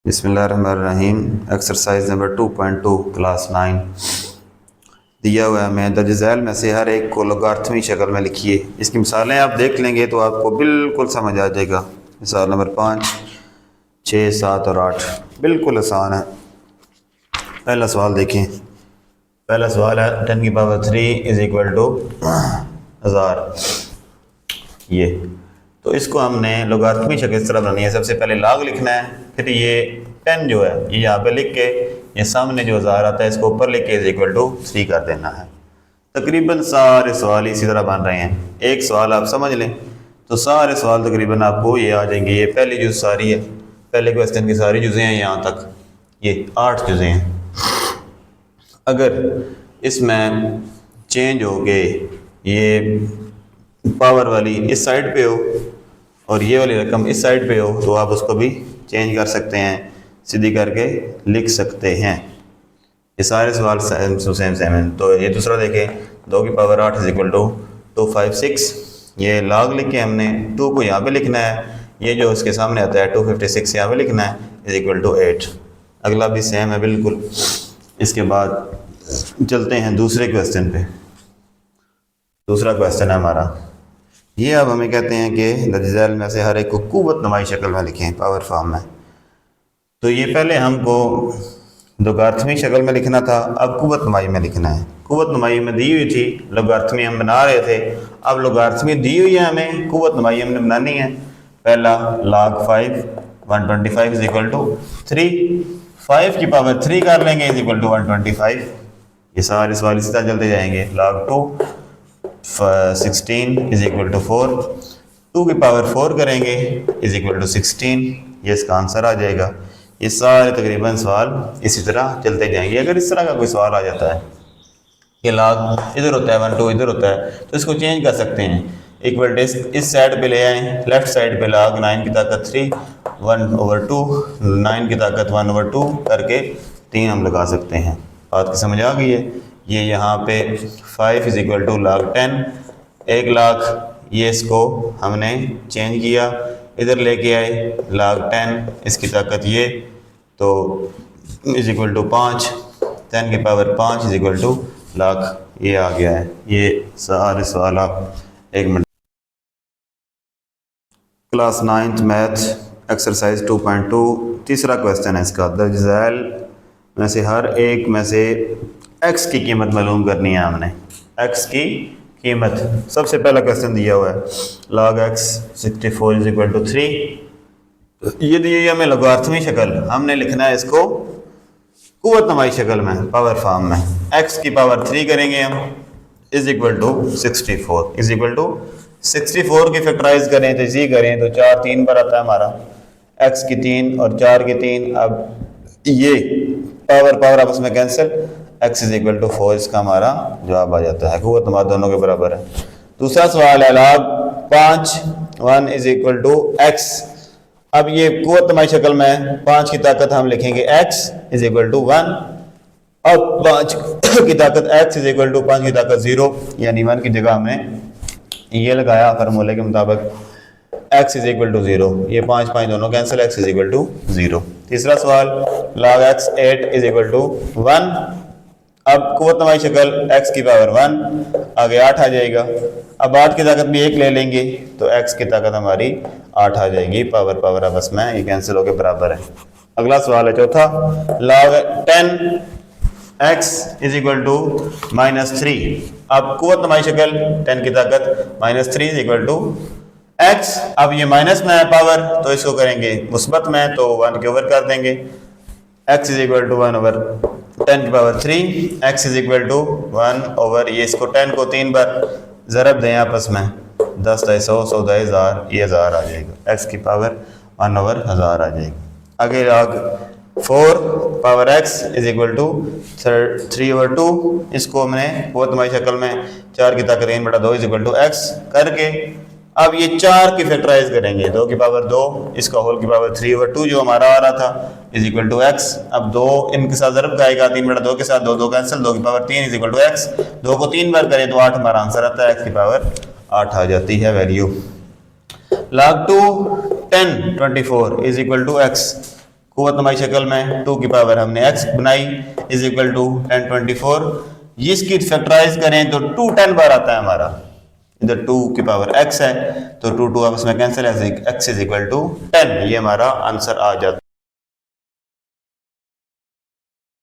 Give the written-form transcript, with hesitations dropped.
बिस्मिल्लाहिर्रहमानिर्रहीम। Exercise number 2.2 class 9 दिया हुआ है हमें। दर्ज झैल में से हर एक को लोगार्थमी शक्ल में लिखिए। इसकी मिसालें आप देख लेंगे तो आपको बिल्कुल समझ आ जाएगा। मिसाल नंबर 5, 6, 7 और 8 बिल्कुल आसान है। पहला सवाल देखें। पहला सवाल है 10 की पावर 3 इज इक्वल टू 1000। ये तो इसको हमने लोगार्थमी शक्ल इस तरह बनानी है। सबसे पहले लॉग लिखना है, फिर ये 10 जो है ये यहाँ पे लिख के ये सामने जो 1000 आता है इसको ऊपर लिख के इज इक्वल टू 3 कर देना है। तकरीबन सारे सवाल इसी तरह बन रहे हैं। एक सवाल आप समझ लें तो सारे सवाल तकरीबन आपको ये आ जाएंगे। ये पहली जुज़ सारी है, पहले क्वेश्चन की सारी जुज़ें हैं यहाँ तक, ये 8 जुज़ें हैं। अगर इसमें चेंज हो गए, ये पावर वाली इस साइड पे हो और ये वाली रकम इस साइड पे हो तो आप उसको भी चेंज कर सकते हैं, सीधी करके लिख सकते हैं। ये सारे सवाल सेम हैं। तो ये दूसरा देखें, 2 की पावर 8 इज इक्वल टू 256। ये लॉग लिख के हमने 2 को यहाँ पे लिखना है, ये जो उसके सामने आता है 256 यहाँ पे लिखना है इज इक्वल टू 8। अगला भी सेम है बिल्कुल। इसके बाद चलते हैं दूसरे क्वेश्चन पे। दूसरा क्वेश्चन है हमारा ये। अब हमें कहते हैं कि दर्ज झैल में से हर एक को कुव्वत नुमाई शक्ल में लिखें, पावर फॉर्म में। तो ये पहले हमको लोगार्थमी शक्ल में लिखना था, अब कुव्वत नुमाई में लिखना है। कुव्वत नुमाई में दी हुई थी, लोगार्थमी हम बना रहे थे। अब लोगार्थमी दी हुई है हमें, कुव्वत नुमाई हमने बनानी है। पहला log 5 125 इज इक्वल टू 3, 5 की पावर 3 कर लेंगे इज इक्वल टू 125। ये सारे सवाल इसी तरह चलते जाएंगे। log 2 16 इज इक्वल टू 4, 2 की पावर 4 करेंगे इज इक्वल टू 16। ये इसका आंसर आ जाएगा। ये सारे तकरीबन सवाल इसी तरह चलते जाएंगे। अगर इस तरह का कोई सवाल आ जाता है कि log इधर होता है 1 2 इधर होता है तो इसको चेंज कर सकते हैं। इक्वल टू इस साइड पे ले आएँ, लेफ्ट साइड पे log 9 की ताकत 3 1/2, 9 की ताकत 1/2 करके 3 हम लगा सकते हैं। बात की समझ आ गई है। ये यहाँ पे 5 is equal to log 10, 1 lakh, ये इसको हमने चेंज किया, इधर लेके आए log 10, इसकी ताकत ये तो इज इक्वल टू 5, 10 की power 5 is equal to lakh. ये आ गया है। ये सारे सवाल आप 1 minute. Class 9th math exercise 2.2 तीसरा क्वेश्चन है इसका। दर्ज झैल में से हर एक में से x की कीमत मालूम करनी है हमने। x की कीमत, सबसे पहला क्वेश्चन दिया हुआ है log x 64 is equal to 3। ये दी हमें लोगार्थमी शक्ल, हमने लिखना है इसको कुव्वत नुमाई शक्ल में, पावर फॉर्म में। x की पावर 3 करेंगे हम is equal to 64 is equal to 64 की फैक्टराइज करें तो इसी करें तो 4 3 बार आता है हमारा, x की 3 और 4 की 3। अब ये पावर आपस में cancel, x is equal to 4 इसका हमारा जवाब आ जाता है। कुव्वत नुमा दोनों के बराबर है। दूसरा सवाल है log 5 1 is equal to x। अब ये कुव्वत नुमाई शक्ल में 5 की ताकत हम लिखेंगे x इज इक्वल टू 1। अब 5 की ताकत x इज इक्वल टू 5 की ताकत 0, यानी 1 की जगह हमने ये लगाया फार्मूले के मुताबिक, x इज इक्वल टू 0। ये 5 5 दोनों cancel, x is equal to 0। तीसरा सवाल log x 8 is equal to 1। अब कुव्वत नुमाई शक्ल x की पावर 1, आगे 8 आ जाएगा। अब 8 की ताकत भी 1 ले लेंगे तो x की ताकत हमारी 8 आ जाएगी। पावर आपस में ये कैंसिल होकर बराबर है। अगला सवाल है चौथा, log 10 x is equal to -3। अब कुव्वत नुमाई शक्ल 10 की ताकत -3 इज इक्वल टू x। अब ये माइनस में है पावर तो इसको करेंगे मुस्बत में, तो 1 के ओवर कर देंगे। x is equal to 1 over 10 की power 3, x is equal to 1 over, ये इसको 10 को 3 बार ज़रब दें आपस में, 10 100 100 1000, ये 1000 आ जाएगा। x की पावर 1 ओवर 1000 आ जाएगी। आगे log 4 power x is equal to 3 over 2, इसको हमने कुव्वत नुमाई शक्ल में 4 की ताकत 3/2 इज इक्वल टू x करके अब ये 4 की फैक्टराइज करेंगे, 2 की पावर 2, इसका होल की पावर 3 ओवर 2 जो हमारा आ रहा था इज इक्वल टू x। अब 2 इनके साथ ज़रब का आएगा, 3/2 के साथ 2 2 कैंसिल, 2 की power 3 is equal to x। 2 को 3 बार करें तो 8 हमारा आंसर आता है, x की पावर 8 आ जाती है value. log 2 10 24 is equal to x। कुव्वतनुमाई शक्ल में 2 की पावर हमने x बनाई इज इक्वल टू 1024। इसकी फैक्टराइज करें तो 2 10 बार आता है हमारा, इधर 2 की पावर x है तो 2 2 आपस में कैंसिल है, x इज इक्वल टू 10। ये हमारा आंसर आ जाता है।